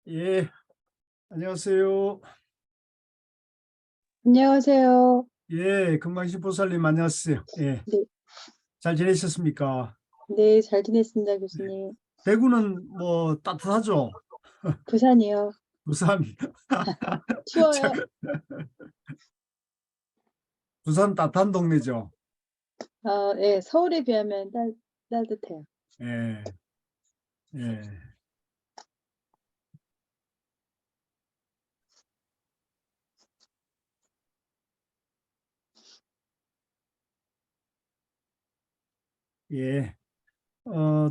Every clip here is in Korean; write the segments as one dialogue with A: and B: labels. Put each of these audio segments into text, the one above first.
A: 예, 안녕하세요.
B: 안녕하세요.
A: 예, 금강신 보살님 안녕하세요. 예,
B: 네.
A: 잘 지내셨습니까?
B: 네, 잘 지냈습니다, 교수님.
A: 대구는 뭐 따뜻하죠?
B: 부산이요.
A: 부산,
B: 추워요.
A: 참, 부산 따뜻한 동네죠?
B: 예, 서울에 비하면 따뜻해요.
A: 예, 예, 예.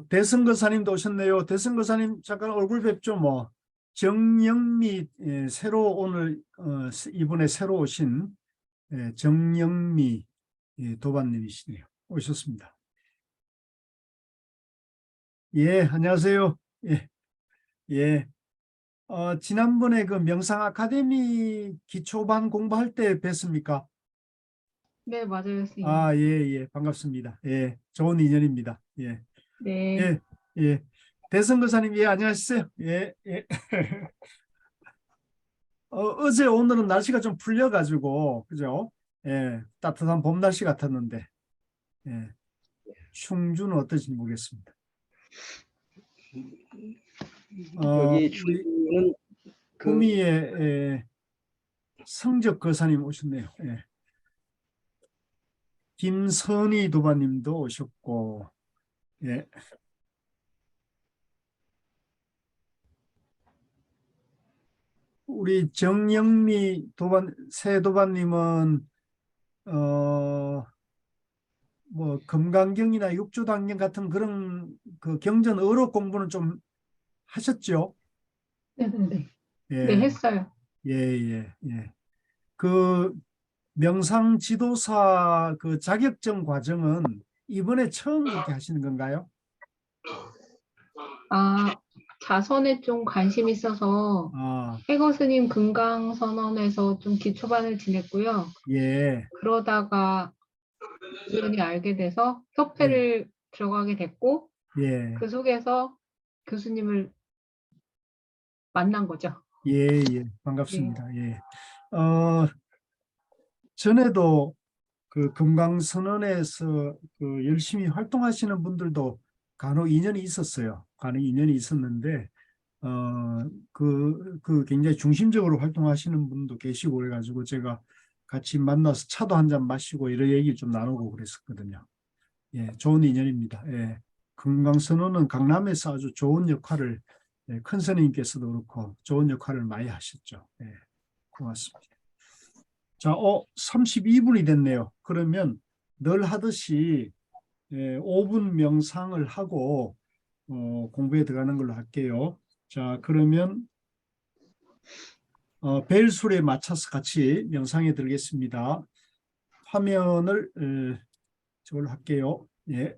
A: 대승거사님도 오셨네요. 대승거사님 잠깐 얼굴 뵙죠, 뭐. 정영미, 새로 오늘, 이번에 새로 오신 정영미 도반님이시네요. 오셨습니다. 예, 안녕하세요. 예, 예. 지난번에 그 명상 아카데미 기초반 공부할 때 뵀습니까?
C: 네, 맞아요, 선생님.
A: 아, 예, 예, 반갑습니다. 예, 좋은 인연입니다. 예,
C: 네,
A: 예, 예. 대성거사님, 예, 안녕하세요. 예, 예. 어제 오늘은 날씨가 좀 풀려가지고, 그죠? 예, 따뜻한 봄 날씨 같았는데, 예, 충주는 어떠신지 모르겠습니다.
D: 여기
A: 우리
D: 충주는
A: 구미에 성적 거사님 오셨네요. 예. 김선희 도바님도 오셨고, 예. 우리 정영미 새 도반님은 뭐 금강경이나 육조단경 같은 그런 그 경전 어록 공부는 좀 하셨죠?
C: 네, 네, 네. 네,
A: 예,
C: 했어요.
A: 예, 예, 예. 그 명상 지도사 그 자격증 과정은 이번에 처음 그렇게 하시는 건가요?
C: 아, 자선에 좀 관심 있어서
A: 아,
C: 해거 스님 금강선언에서 좀 기초반을 지냈고요.
A: 예,
C: 그러다가 우연히 알게 돼서
A: 예,
C: 협회를 들어가게 됐고,
A: 예,
C: 그 속에서 교수님을 만난 거죠.
A: 예, 예,
C: 네.
A: 반갑습니다. 예. 전에도 그 금강선언에서 그 열심히 활동하시는 분들도 간혹 인연이 있었어요. 간혹 인연이 있었는데, 그 굉장히 중심적으로 활동하시는 분도 계시고 그래가지고 제가 같이 만나서 차도 한 잔 마시고 이런 얘기 좀 나누고 그랬었거든요. 예, 좋은 인연입니다. 예. 금강선언은 강남에서 아주 좋은 역할을, 큰 스님께서도 그렇고 좋은 역할을 많이 하셨죠. 예, 고맙습니다. 자, 32분이 됐네요. 그러면 늘 하듯이 5분 명상을 하고 공부에 들어가는 걸로 할게요. 자, 그러면 벨술에 맞춰서 같이 명상에 들겠습니다. 화면을 저걸로 할게요. 예.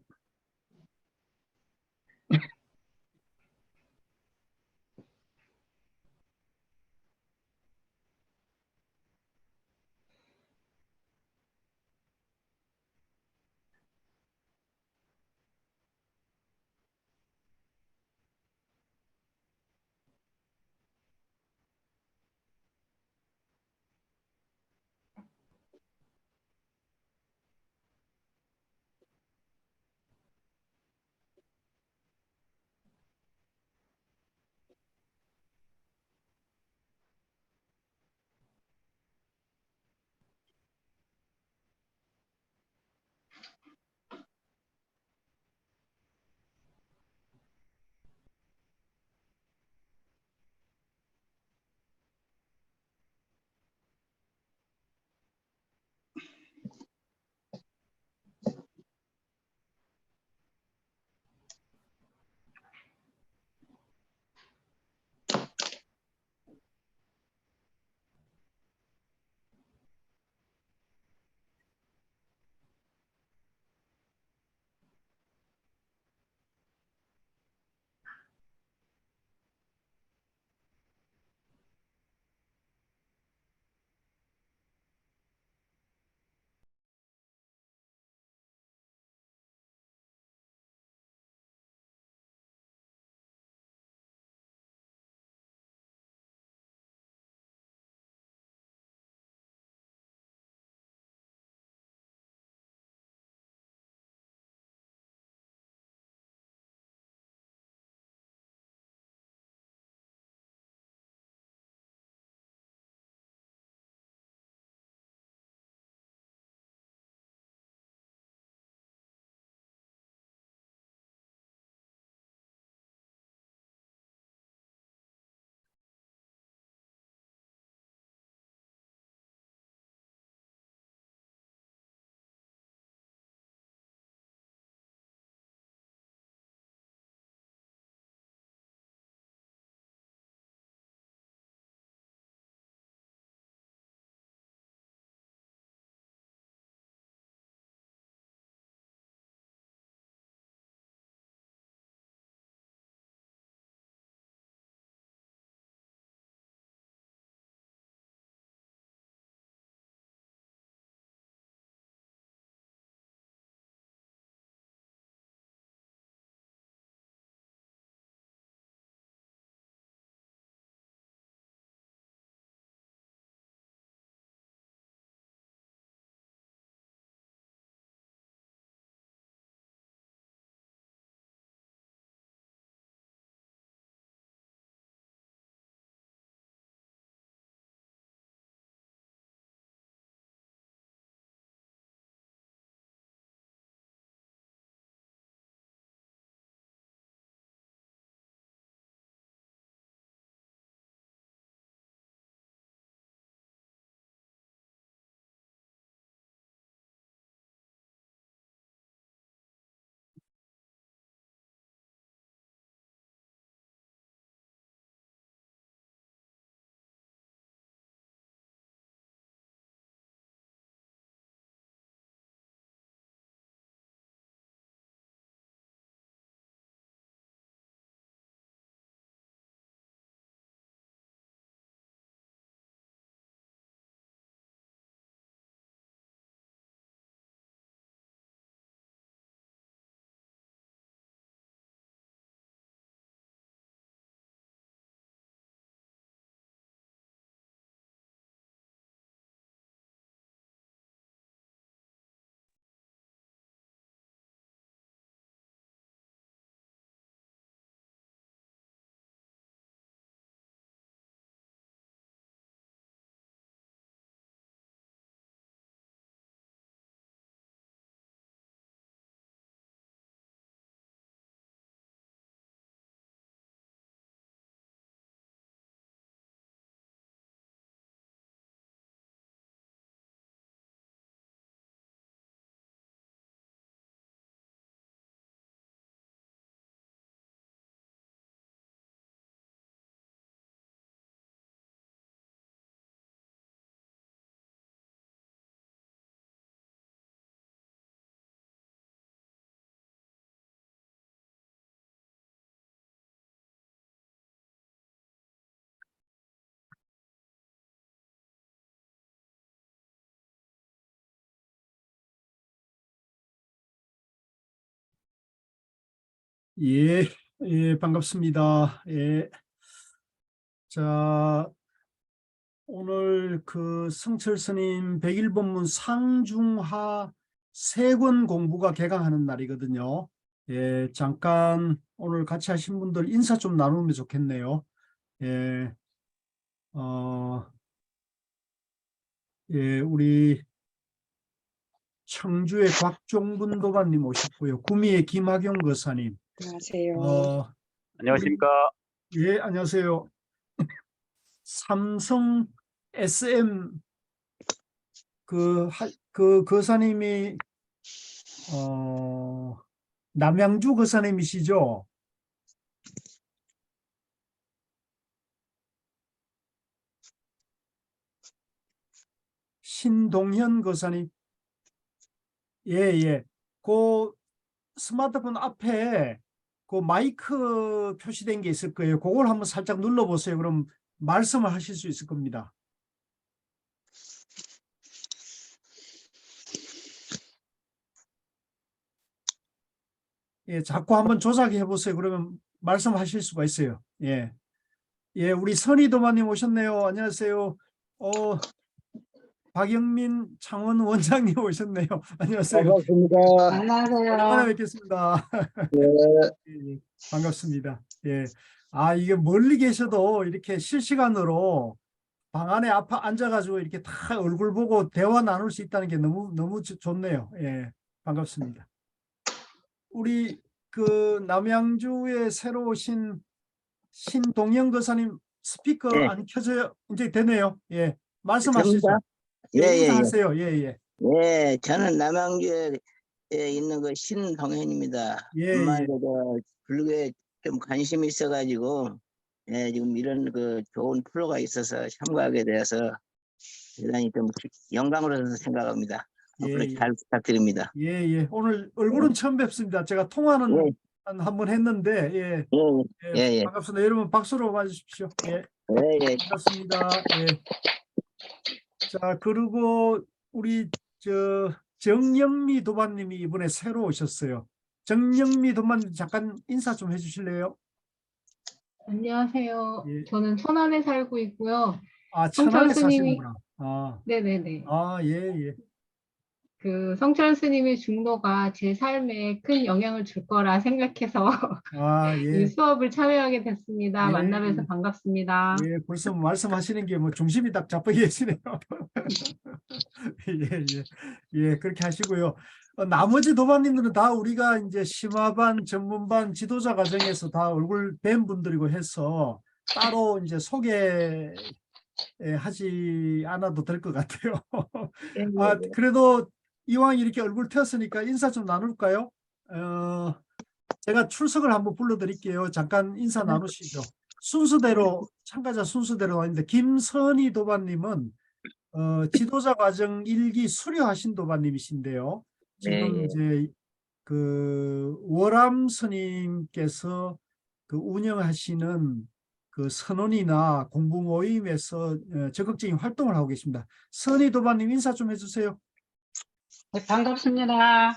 A: 예, 예, 반갑습니다. 예. 자, 오늘 그 성철 스님 101법문 상중하 세 권 공부가 개강하는 날이거든요. 예, 잠깐 오늘 같이 하신 분들 인사 좀 나누면 좋겠네요. 예, 예, 우리 청주의 곽종분 도반님 오셨고요. 구미의 김학용 거사님.
B: 안녕하세요.
E: 안녕하십니까.
A: 예, 안녕하세요. 삼성 SM 그 거사님이 남양주 거사님이시죠? 신동현 거사님. 예, 예. 그 스마트폰 앞에 그 마이크 표시된 게 있을 거예요. 그걸 한번 살짝 눌러보세요. 그럼 말씀을 하실 수 있을 겁니다. 예, 자꾸 한번 조작해 보세요. 그러면 말씀하실 수가 있어요. 예. 예, 우리 선희도마님 오셨네요. 안녕하세요. 박영민 창원 원장님 오셨네요. 안녕하세요.
D: 반갑습니다.
A: 오랜만에 뵙겠습니다. 예, 예, 반갑습니다. 예. 아, 이게 멀리 계셔도 이렇게 실시간으로 방 안에 앉아가지고 이렇게 다 얼굴 보고 대화 나눌 수 있다는 게 너무 좋네요. 예, 반갑습니다. 우리 그 남양주에 새로 오신 신동영 거사님 스피커
F: 네.
A: 안 켜져요? 이제 되네요. 예, 말씀하시죠.
F: 됩니다. 예,
A: 예,
F: 예, 예.
A: 인사하세요. 예, 예.
F: 예, 저는 남양주에 있는 그 신동현입니다.
A: 예,
F: 엄마
A: 예.
F: 그 불교에 좀 관심이 있어가지고 예, 지금 이런 그 좋은 프로가 있어서 참가하게 되어서 대단히 좀 영광으로 생각합니다. 앞으로
A: 예, 예.
F: 잘 부탁드립니다.
A: 예, 예. 오늘 얼굴은 처음 뵙습니다. 제가 통화는
F: 예,
A: 한 번 했는데, 예,
F: 예,
A: 예,
F: 예, 예,
A: 반갑습니다. 여러분 박수로 맞으십시오. 예,
F: 예, 예.
A: 반갑습니다. 예. 자, 그리고 우리 정영미 도반님이 이번에 새로 오셨어요. 정영미 도반님 잠깐 인사 좀 해주실래요?
C: 안녕하세요.
A: 예.
C: 저는 천안에 살고 있고요.
A: 아,
C: 성철
A: 천안에
C: 스님이-
A: 사시는구나.
C: 네네네.
A: 예, 예.
C: 그 성철 스님의 중도가 제 삶에 큰 영향을 줄 거라 생각해서
A: 아,
C: 이
A: 예.
C: 수업을 참여하게 됐습니다.
A: 예,
C: 만나 뵈서
A: 예.
C: 반갑습니다.
A: 예, 벌써 말씀하시는 게 뭐 중심이 딱 잡혀 계시네요. 예, 예. 예, 그렇게 하시고요. 나머지 도반님들은 다 우리가 이제 심화반, 전문반, 지도자 과정에서 다 얼굴 뵌 분들이고 해서 따로 이제 소개하지 않아도 될 것 같아요. 아, 그래도 이왕 이렇게 얼굴 튀었으니까 인사 좀 나눌까요? 제가 출석을 한번 불러드릴게요. 잠깐 인사 나누시죠. 순서대로, 참가자 순서대로 왔는데, 김선희 도반님은 지도자 과정 1기 수료하신 도반님이신데요. 지금
F: 예, 예.
A: 이제 그 월암 스님께서 그 운영하시는 그 선원이나 공부 모임에서 적극적인 활동을 하고 계십니다. 선희 도반님 인사 좀 해주세요.
G: 네, 반갑습니다.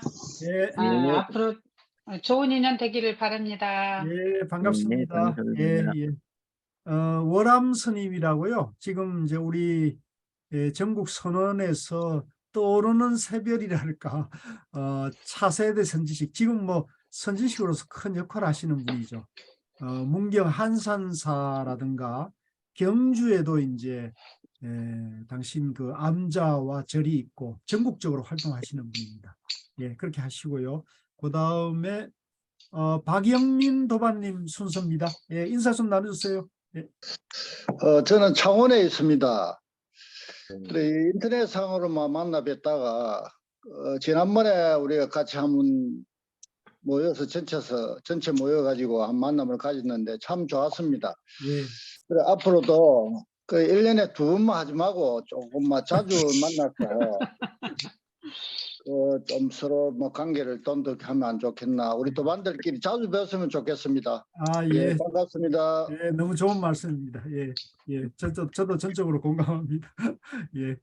A: 예,
F: 예.
G: 앞으로 좋은 인연 되기를 바랍니다.
A: 예, 반갑습니다. 예,
F: 감사합니다.
A: 예. 월암 스님이라고요. 지금 이제 우리 전국 선언에서 떠오르는 새별이랄까, 차세대 선지식, 지금 뭐 선지식으로서 큰 역할을 하시는 분이죠. 문경 한산사라든가 경주에도 이제 당신 그 암자와 절이 있고 전국적으로 활동하시는 분입니다. 예, 그렇게 하시고요. 그 다음에 박영민 도반님 순서입니다. 예, 인사 좀 나눠주세요. 예.
H: 저는 창원에 있습니다. 그래, 인터넷상으로만 만나 뵀다가 지난번에 우리가 같이 한번 모여서 전체 모여가지고 한 만남을 가졌는데 참 좋았습니다.
A: 예.
H: 그래, 앞으로도 그 1년에 2번만 하지 말고 조금만 자주 만나서 좀 서로 뭐 관계를 돈독하면 안 좋겠나. 우리 도반들끼리 자주 뵀으면 좋겠습니다.
A: 아,
H: 예,
A: 예.
H: 반갑습니다.
A: 예, 너무 좋은 말씀입니다. 예, 예. 저도 전적으로 공감합니다. 예,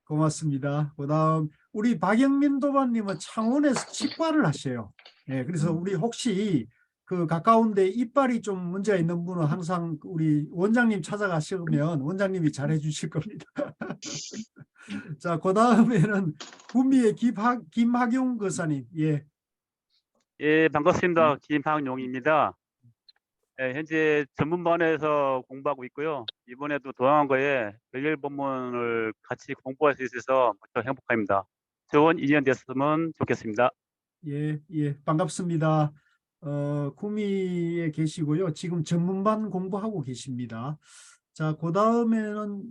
A: 고맙습니다. 그 다음, 우리 박영민 도반님은 창원에서 치과를 하셔요. 예, 그래서 우리 혹시 그 가까운데 이빨이 좀 문제가 있는 분은 항상 우리 원장님 찾아가시면 원장님이 잘해 주실 겁니다. 자, 그 다음에는 구미의 김학용 거사님. 예.
E: 예, 반갑습니다. 김학용입니다. 예, 현재 전문반에서 공부하고 있고요. 이번에도 도항거에 별일 본문을 같이 공부할 수 있어서 무척 행복합니다. 좋은 인연 됐으면 좋겠습니다.
A: 예, 예, 반갑습니다. 구미에 계시고요. 지금 전문반 공부하고 계십니다. 자, 그 다음에는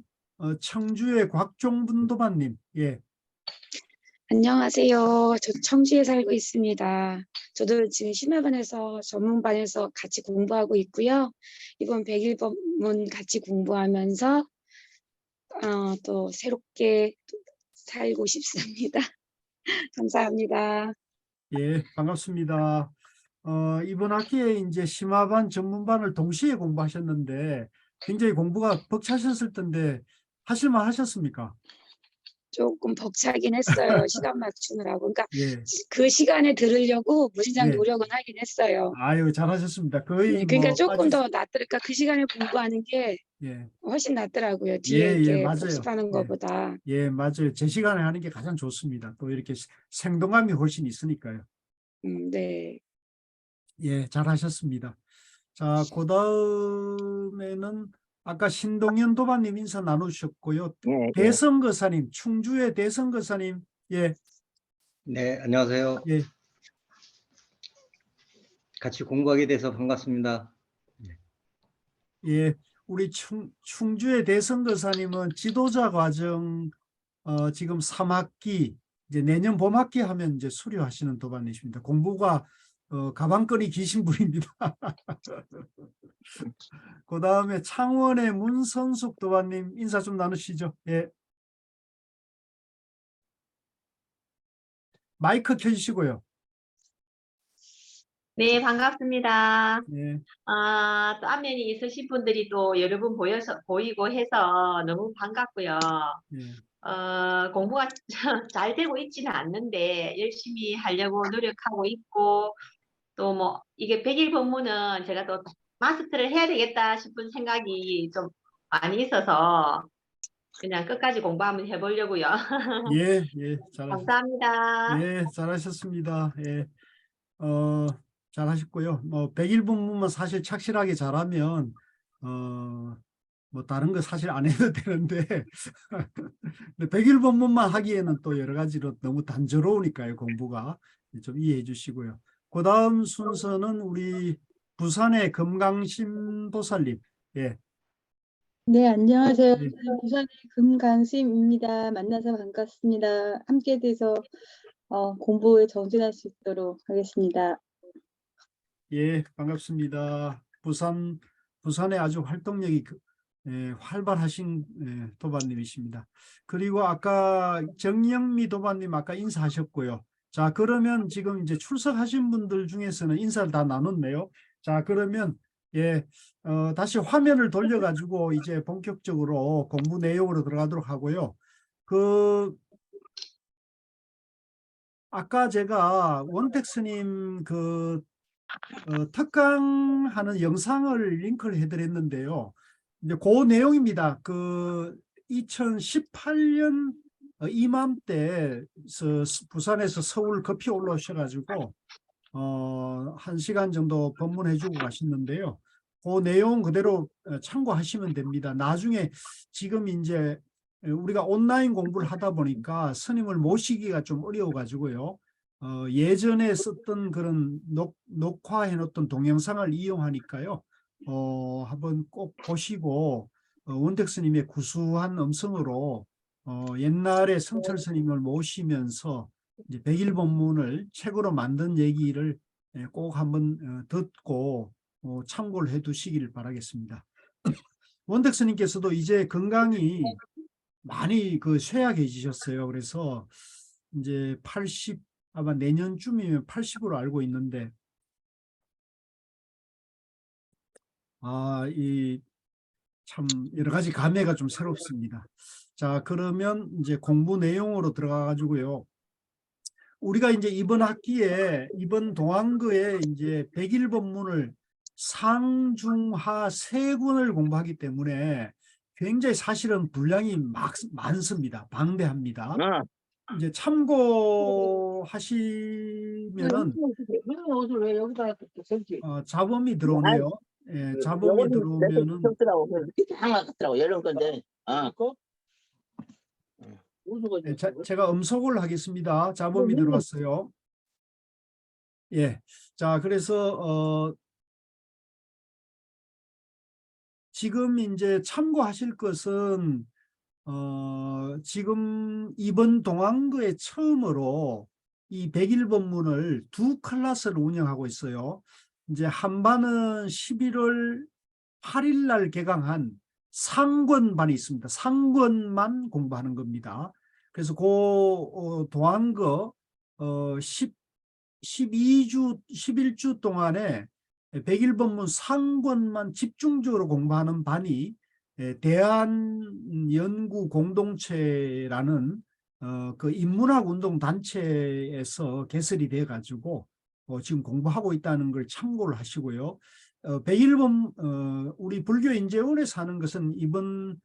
A: 청주의 곽종분 도반님. 예,
I: 안녕하세요. 저 청주에 살고 있습니다. 저도 지금 심화반에서 전문반에서 같이 공부하고 있고요. 이번 100일 법문 같이 공부하면서 또 새롭게 살고 싶습니다. 감사합니다.
A: 예, 반갑습니다. 이번 학기에 이제 심화반, 전문반을 동시에 공부하셨는데 굉장히 공부가 벅차셨을 텐데 하실만 하셨습니까?
I: 조금 벅차긴 했어요. 시간 맞추느라고. 그러니까
A: 예,
I: 그 시간에 들으려고 무진장
A: 예.
I: 노력은 하긴 했어요.
A: 아유, 잘하셨습니다. 거의
I: 그러니까
A: 뭐
I: 조금 더 낫더라니까 그 시간에 공부하는 게
A: 예,
I: 훨씬 낫더라고요. 뒤에
A: 예,
I: 이렇게
A: 맞아요.
I: 복습하는
A: 예.
I: 것보다.
A: 예, 맞아요. 제 시간에 하는 게 가장 좋습니다. 또 이렇게 생동감이 훨씬 있으니까요.
I: 네.
A: 예, 잘하셨습니다. 자, 그 다음에는 아까 신동현 도반님 인사 나누셨고요.
F: 예, 예.
A: 대성거사님, 충주의 대성거사님. 예,
D: 네, 안녕하세요.
A: 예,
D: 같이 공부하게 돼서 반갑습니다.
A: 예. 우리 충주의 대성거사님은 지도자 과정 지금 3학기 이제 내년 봄학기 하면 이제 수료하시는 도반이십니다. 공부가 가방끈이 기신 분입니다. 그 다음에 창원의 문선숙 도반님 인사 좀 나누시죠. 예. 마이크 켜주시고요.
J: 네, 반갑습니다.
A: 예.
J: 또 안면이 있으신 분들이 또 여러 분 보이고 해서 너무 반갑고요.
A: 예.
J: 공부가 잘 되고 있지는 않는데 열심히 하려고 노력하고 있고 또 뭐 이게 100일 법문은 제가 또 마스터를 해야 되겠다 싶은 생각이 좀 많이 있어서 그냥 끝까지 공부 한번 해보려고요.
A: 예, 예,
J: 감사합니다.
A: 예, 잘하셨습니다. 예, 잘하셨고요. 뭐 100일 본문만 사실 착실하게 잘하면 뭐 다른 거 사실 안 해도 되는데 100일 본문만 하기에는 또 여러 가지로 너무 단조로우니까요. 공부가 좀 이해해 주시고요. 그 다음 순서는 우리 부산의 금강심 보살님. 예.
B: 네, 안녕하세요.
A: 네.
B: 저는 부산의 금강심입니다. 만나서 반갑습니다. 함께 돼서 공부에 정진할 수 있도록 하겠습니다.
A: 예, 반갑습니다. 부산에 아주 활동력이 활발하신 도반님이십니다. 그리고 아까 정영미 도반님 아까 인사하셨고요. 자, 그러면 지금 이제 출석하신 분들 중에서는 인사를 다 나눴네요. 자, 그러면 예, 다시 화면을 돌려가지고 이제 본격적으로 공부 내용으로 들어가도록 하고요. 아까 제가 원택스님 특강하는 영상을 링크를 해드렸는데요. 이제 그 내용입니다. 2018년 이맘때 부산에서 서울 급히 올라오셔가지고 1시간 정도 법문해주고 가셨는데요. 그 내용 그대로 참고하시면 됩니다. 나중에 지금 이제 우리가 온라인 공부를 하다 보니까 스님을 모시기가 좀 어려워가지고요. 예전에 썼던 그런 녹화해 놓던 동영상을 이용하니까요. 한번 꼭 보시고 원택 스님의 구수한 음성으로 옛날에 성철 스님을 모시면서 이제 100일 법문을 책으로 만든 얘기를 꼭 한번 듣고 참고를 해 두시기를 바라겠습니다. 원택 스님께서도 이제 건강이 많이 쇠약해지셨어요. 그래서 이제 80 아마 내년쯤이면 80으로 알고 있는데 참 여러 가지 감회가 좀 새롭습니다. 자, 그러면 이제 공부 내용으로 들어가 가지고요. 우리가 이제 이번 학기에 이번 동안거에 이제 101번문을 상중하 세 권을 공부하기 때문에 굉장히 사실은 분량이 많습니다. 방대합니다.
F: 어.
A: 이제 참고하시면은
G: 옷을 왜 여기다 썼지?
A: 자범이 들어오네요. 예, 자범이 들어오면은
F: 겹더라고. 이렇게 항상 같더라고. 이런 건데.
A: 예, 제가 음속을 하겠습니다. 자범이 들어왔어요. 예, 자 그래서 지금 이제 참고하실 것은 지금 이번 동안거에 처음으로 이 101번문을 두 클래스를 운영하고 있어요. 이제 한 반은 11월 8일 날 개강한 상권반이 있습니다. 상권만 공부하는 겁니다. 그래서 그 동안거 12주, 11주 동안에 101번문 상권만 집중적으로 공부하는 반이 대한연구공동체라는 그 인문학 운동 단체에서 개설이 돼 가지고 지금 공부하고 있다는 걸 참고를 하시고요. 101번 우리 불교인재원에서 하는 것은 이번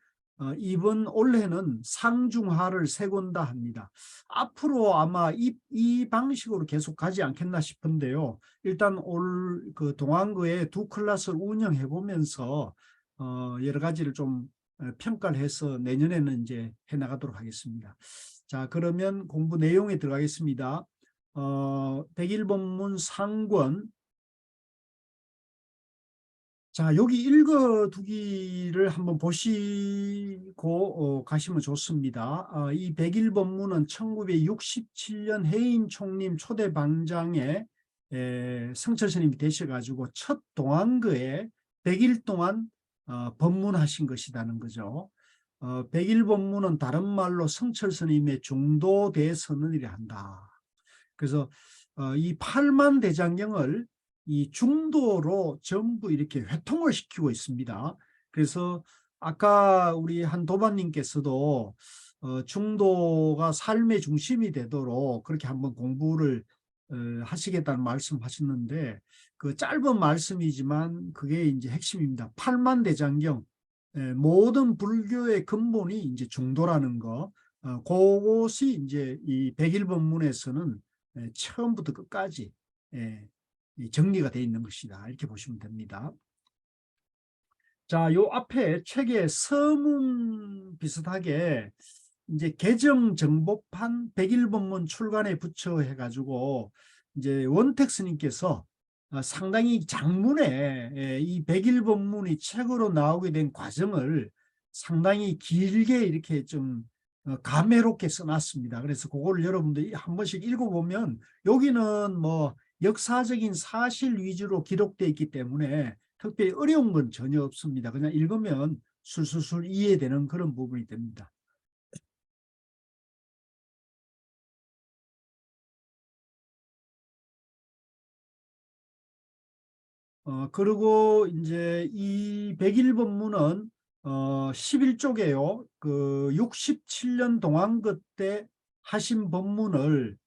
A: 올해는 상중하를 세 권 다 합니다. 앞으로 아마 이 방식으로 계속 가지 않겠나 싶은데요. 일단 올 그 동안거에 두 클래스를 운영해 보면서 여러 가지를 좀 평가를 해서 내년에는 이제 해 나가도록 하겠습니다. 자, 그러면 공부 내용에 들어가겠습니다. 101번문 상권. 자, 여기 읽어두기를 한번 보시고 가시면 좋습니다. 이 101번문은 1967년 해인 총림 초대 방장에 성철 스님이 되셔가지고 첫 동안거에 100일 동안 법문하신 것이라는 거죠. 101번문은 다른 말로 성철 스님의 중도 대선언이라 한다. 그래서 이 8만 대장경을 이 중도로 전부 이렇게 회통을 시키고 있습니다. 그래서 아까 우리 한 도반님께서도 중도가 삶의 중심이 되도록 그렇게 한번 공부를 하시겠다는 말씀하셨는데 그 짧은 말씀이지만 그게 이제 핵심입니다. 8만 대장경 모든 불교의 근본이 이제 중도라는 거. 그것이 이제 이 101번문에서는 처음부터 끝까지 정리가 되어 있는 것이다. 이렇게 보시면 됩니다. 자, 요 앞에 책에 서문 비슷하게 이제 개정 정보판 101번문 출간에 붙여 해가지고 이제 원택 스님께서 상당히 장문에 이 101번문이 책으로 나오게 된 과정을 상당히 길게 이렇게 좀 감회롭게 써놨습니다. 그래서 그거를 여러분들이 한 번씩 읽어보면 여기는 뭐 역사적인 사실 위주로 기록되어 있기 때문에 특별히 어려운 건 전혀 없습니다. 그냥 읽으면 술술술 이해되는 그런 부분이 됩니다. 그리고 이제 이 101번문은 11쪽에요. 그 67년 동안거 때 하신 법문을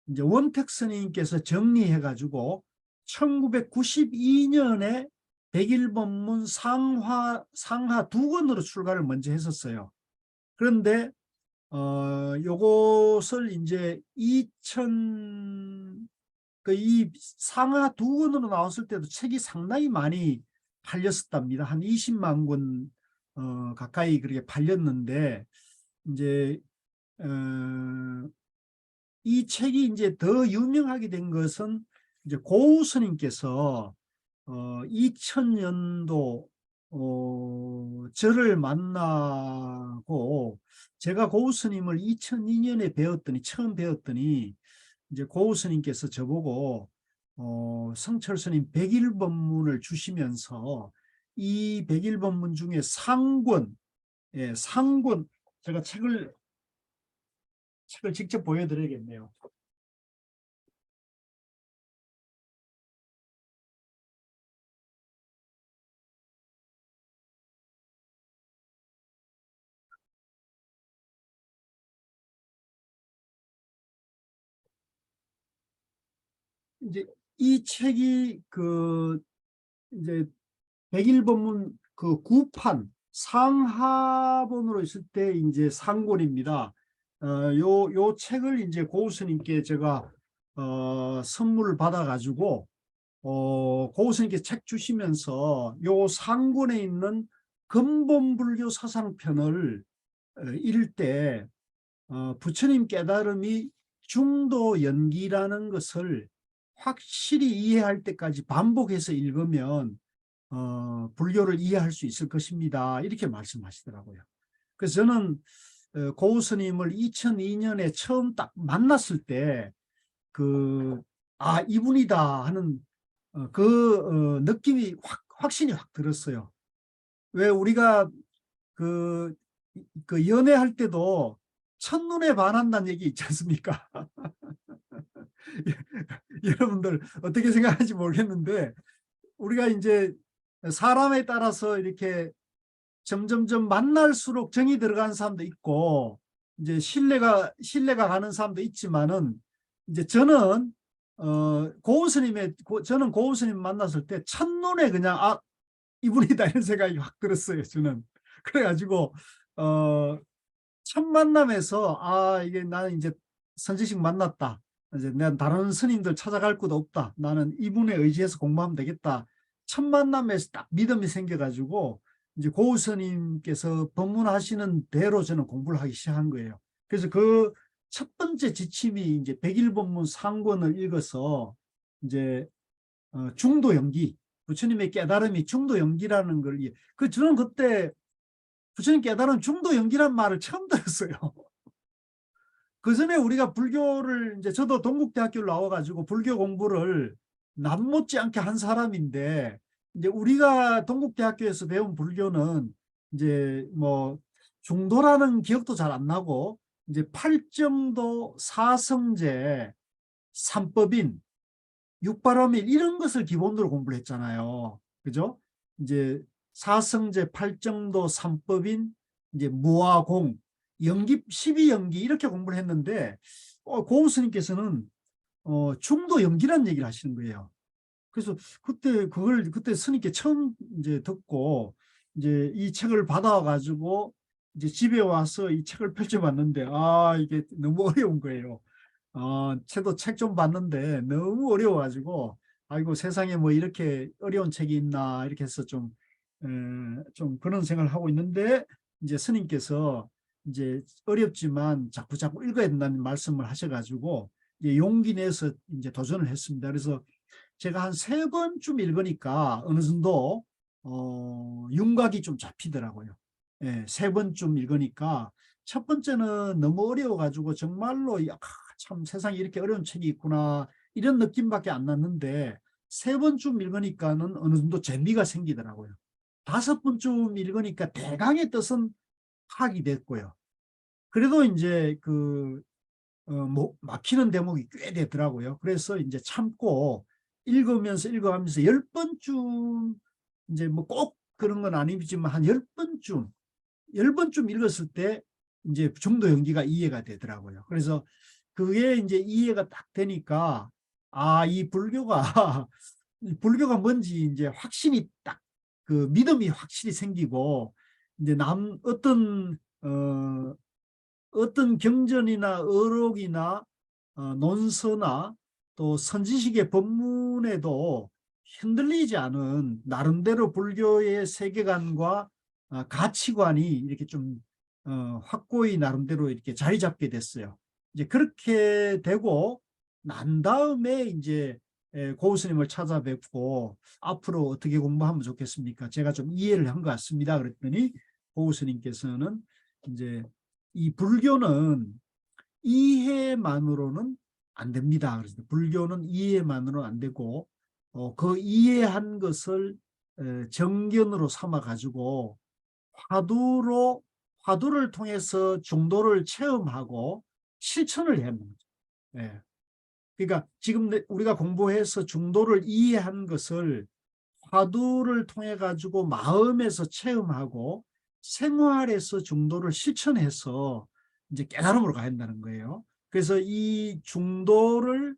A: 이제 원택 스님께서 정리해 가지고 1992년에 101번문 상하 두 권으로 출간을 먼저 했었어요. 그런데 요것을 이제 이 상하 두 권으로 나왔을 때도 책이 상당히 많이 팔렸었답니다. 한 20만 권 가까이 그렇게 팔렸는데 이제 이 책이 이제 더 유명하게 된 것은 이제 고우 스님께서 2000년도 저를 만나고 제가 고우 스님을 2002년에 처음 배웠더니 이제 고우 스님께서 저보고 성철 스님 101번문을 주시면서 이 101번문 중에 상권, 상권 제가 책을 직접 보여드려야겠네요. 이제 이 책이 그 이제 백일본문 그 구판 상하본으로 있을 때 이제 상권입니다. 요 책을 이제 고우 스님께 제가 선물을 받아가지고 고우 스님께 책 주시면서 요 상권에 있는 근본불교 사상편을 읽을 때 부처님 깨달음이 중도 연기라는 것을 확실히 이해할 때까지 반복해서 읽으면 불교를 이해할 수 있을 것입니다. 이렇게 말씀하시더라고요. 그래서 저는 고우 스님을 2002년에 처음 딱 만났을 때 이분이다 하는 느낌이 확신이 확 들었어요. 왜 우리가 그 연애할 때도 첫눈에 반한다는 얘기 있지 않습니까? 여러분들 어떻게 생각하는지 모르겠는데 우리가 이제 사람에 따라서 이렇게 점점점 만날수록 정이 들어가는 사람도 있고 이제 신뢰가 가는 사람도 있지만은 이제 저는 고은 스님 만났을 때 첫눈에 그냥 이분이다 이런 생각이 확 들었어요. 저는 그래가지고 첫 만남에서 이게 나는 이제 선지식 만났다. 이제 내가 다른 스님들 찾아갈 것도 없다. 나는 이분에 의지해서 공부하면 되겠다. 첫 만남에서 딱 믿음이 생겨가지고 이제 고우 스님께서 법문하시는 대로 저는 공부를 하기 시작한 거예요. 그래서 그 첫 번째 지침이 이제 백일본문 상권을 읽어서 이제 중도 연기, 부처님의 깨달음이 중도 연기라는 걸 저는 그때 부처님 깨달음 중도 연기란 말을 처음 들었어요. 그 전에 우리가 불교를 이제 저도 동국대학교를 나와가지고 불교 공부를 남 못지않게 한 사람인데 이제 우리가 동국대학교에서 배운 불교는 이제 뭐 중도라는 기억도 잘 안 나고 이제 팔정도, 사성제, 삼법인, 육바라밀 이런 것을 기본으로 공부를 했잖아요. 그죠? 이제 사성제, 팔정도, 삼법인, 이제 무아공, 연기, 12연기 이렇게 공부를 했는데 고우 스님께서는 중도 연기라는 얘기를 하시는 거예요. 그래서 그때 스님께 처음 이제 듣고 이제 이 책을 받아가지고 이제 집에 와서 이 책을 펼쳐봤는데 이게 너무 어려운 거예요. 저도 책 좀 봤는데 너무 어려워가지고 아이고 세상에 뭐 이렇게 어려운 책이 있나 이렇게 해서 좀 그런 생각을 하고 있는데 이제 스님께서 이제 어렵지만 자꾸 읽어야 된다는 말씀을 하셔가지고 이제 용기 내서 이제 도전을 했습니다. 그래서 제가 한 3번쯤 읽으니까 어느 정도 윤곽이 좀 잡히더라고요. 3번쯤 읽으니까 첫 번째는 너무 어려워가지고 정말로 참 세상에 이렇게 어려운 책이 있구나 이런 느낌밖에 안 났는데 3번쯤 읽으니까는 어느 정도 재미가 생기더라고요. 5번쯤 읽으니까 대강의 뜻은 파악이 됐고요. 그래도 이제 막히는 대목이 꽤 되더라고요. 그래서 이제 참고 읽으면서 10번쯤 이제 뭐 꼭 그런 건 아니지만 한 10번쯤 읽었을 때 이제 중도 연기가 이해가 되더라고요. 그래서 그게 이제 이해가 딱 되니까 이 불교가 뭔지 이제 확신이 딱 믿음이 확실히 생기고 이제 어떤 경전이나 어록이나 논서나 또 선지식의 법문에도 흔들리지 않은 나름대로 불교의 세계관과 가치관이 이렇게 좀 확고히 나름대로 이렇게 자리 잡게 됐어요. 이제 그렇게 되고 난 다음에 이제 고우 스님을 찾아뵙고 앞으로 어떻게 공부하면 좋겠습니까? 제가 좀 이해를 한 것 같습니다. 그랬더니 고우 스님께서는 이제 이 불교는 이해만으로는 안 됩니다. 그래서 불교는 이해만으로는 안 되고 그 이해한 것을 정견으로 삼아 가지고 화두를 통해서 중도를 체험하고 실천을 해야 합니다. 그러니까 지금 우리가 공부해서 중도를 이해한 것을 화두를 통해 가지고 마음에서 체험하고 생활에서 중도를 실천해서 이제 깨달음으로 가야 한다는 거예요. 그래서 이 중도를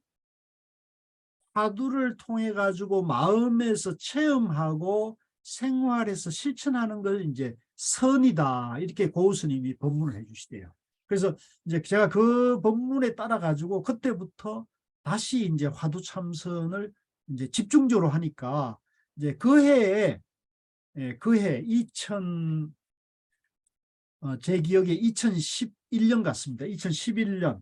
A: 화두를 통해 가지고 마음에서 체험하고 생활에서 실천하는 걸 이제 선이다. 이렇게 고우 스님이 법문을 해주시대요. 그래서 이제 제가 그 법문에 따라 가지고 그때부터 다시 이제 화두 참선을 이제 집중적으로 하니까 이제 그 해에 그해 제 기억에 2011년 같습니다. 2011년에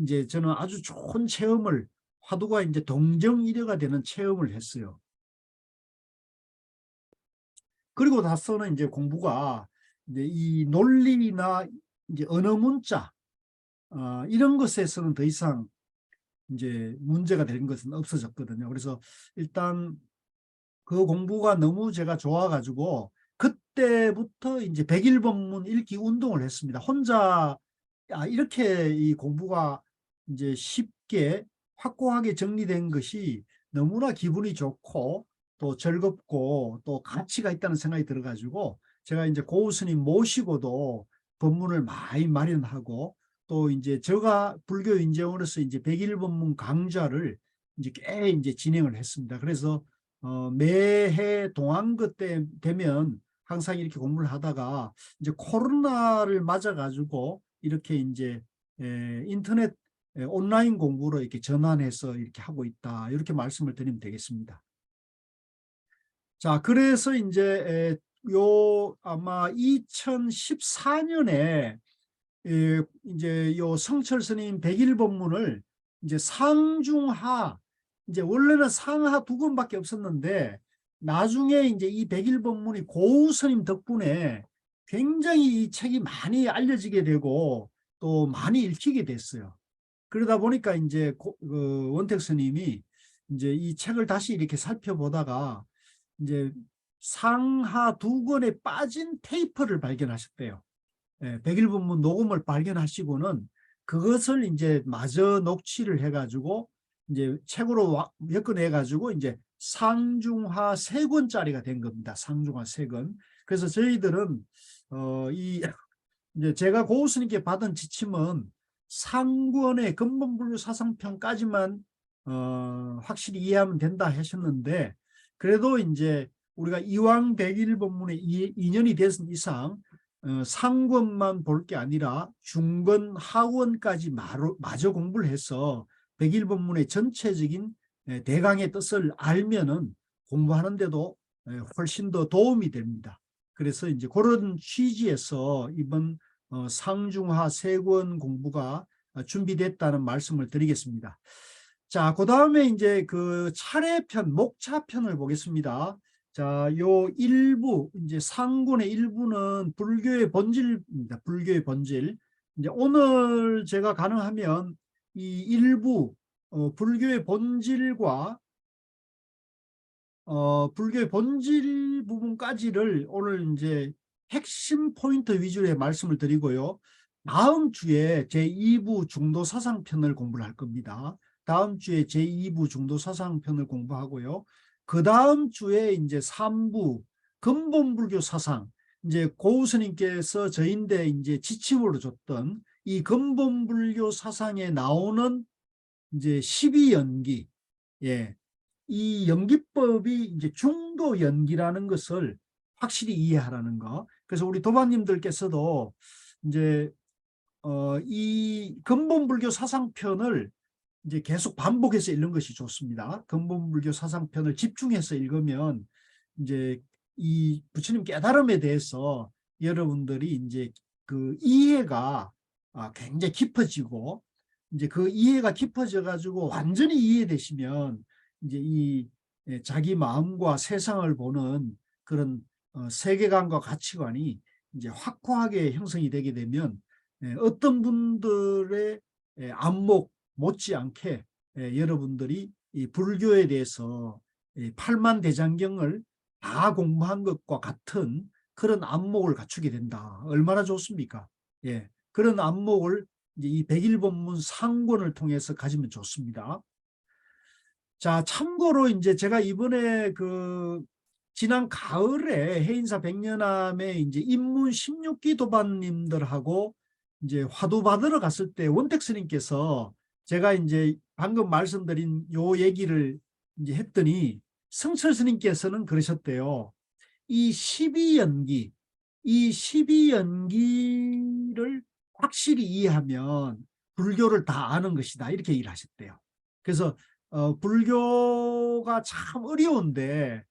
A: 이제 저는 아주 좋은 체험을 화두가 이제 동정이려가 되는 체험을 했어요. 그리고 나서는 이제 공부가 이제 이 논리나 이제 언어 문자 이런 것에서는 더 이상 이제 문제가 되는 것은 없어졌거든요. 그래서 일단 그 공부가 너무 제가 좋아가지고 그때부터 이제 100일 법문 읽기 운동을 했습니다. 혼자 이렇게 이 공부가 이제 쉽게 확고하게 정리된 것이 너무나 기분이 좋고 또 즐겁고 또 가치가 있다는 생각이 들어가지고 제가 이제 고우 스님 모시고도 법문을 많이 마련하고 또 이제 제가 불교 인재원으로서 이제 100일 법문 강좌를 이제 꽤 이제 진행을 했습니다. 그래서 매해 동안거 때 되면 항상 이렇게 공부를 하다가 이제 코로나를 맞아 가지고 이렇게 이제 인터넷 온라인 공부로 이렇게 전환해서 이렇게 하고 있다. 이렇게 말씀을 드리면 되겠습니다. 자, 그래서 이제 요 아마 2014년에 이제 요 성철 스님 100일 법문을 이제 상중하 이제 원래는 상하 2권밖에 없었는데 나중에 이제 이 100일 법문이 고우 스님 덕분에 굉장히 이 책이 많이 알려지게 되고 또 많이 읽히게 됐어요. 그러다 보니까 이제 원택 스님이 이제 이 책을 다시 이렇게 살펴보다가 이제 상하 2권에 빠진 테이프를 발견하셨대요. 100일 법문 녹음을 발견하시고는 그것을 이제 마저 녹취를 해가지고 이제 책으로 엮어내가지고 이제 상중하 3권짜리가 된 겁니다. 상중하 3권. 그래서 저희들은 이제 제가 고우 스님께 받은 지침은 상권의 근본불교 사상편까지만 확실히 이해하면 된다 하셨는데 그래도 이제 우리가 이왕 100일 법문에 인연이 됐은 이상 상권만 볼 게 아니라 중권, 하권까지 마저 공부를 해서 100일 법문의 전체적인 대강의 뜻을 알면은 공부하는데도 훨씬 더 도움이 됩니다. 그래서 이제 그런 취지에서 이번 상중하 3권 공부가 준비됐다는 말씀을 드리겠습니다. 자, 그 다음에 이제 그 차례편, 목차편을 보겠습니다. 자, 요 일부, 이제 상권의 일부는 불교의 본질입니다. 불교의 본질. 이제 오늘 제가 가능하면 이 일부, 불교의 본질과 불교의 본질 부분까지를 오늘 이제 핵심 포인트 위주의 말씀을 드리고요. 다음 주에 제2부 중도사상편을 공부를 할 겁니다. 다음 주에 제2부 중도사상편을 공부하고요. 그 다음 주에 이제 3부 근본불교 사상, 이제 고우 스님께서 저인데 이제 지침으로 줬던 이 근본불교 사상에 나오는 이제 12연기, 이 연기법이 이제 중도 연기라는 것을 확실히 이해하라는 거. 그래서 우리 도반님들께서도 이제 이 근본불교 사상편을 이제 계속 반복해서 읽는 것이 좋습니다. 근본불교 사상편을 집중해서 읽으면 이제 이 부처님 깨달음에 대해서 여러분들이 이제 그 이해가 굉장히 깊어지고 이제 그 이해가 깊어져 가지고 완전히 이해되시면 이제 이 자기 마음과 세상을 보는 그런 세계관과 가치관이 이제 확고하게 형성이 되게 되면 어떤 분들의 안목 못지않게 여러분들이 이 불교에 대해서 팔만대장경을 다 공부한 것과 같은 그런 안목을 갖추게 된다. 얼마나 좋습니까? 그런 안목을 이제 이 100일 법문 상권을 통해서 가지면 좋습니다. 자, 참고로 이제 제가 이번에 그 지난 가을에 해인사 백년암에 이제 입문 16기 도반님들하고 이제 화두 받으러 갔을 때 원택 스님께서 제가 이제 방금 말씀드린 요 얘기를 이제 했더니 성철 스님께서는 그러셨대요. 이 12연기, 이 12연기를 확실히 이해하면 불교를 다 아는 것이다. 이렇게 얘기를 하셨대요. 그래서 불교가 참 어려운데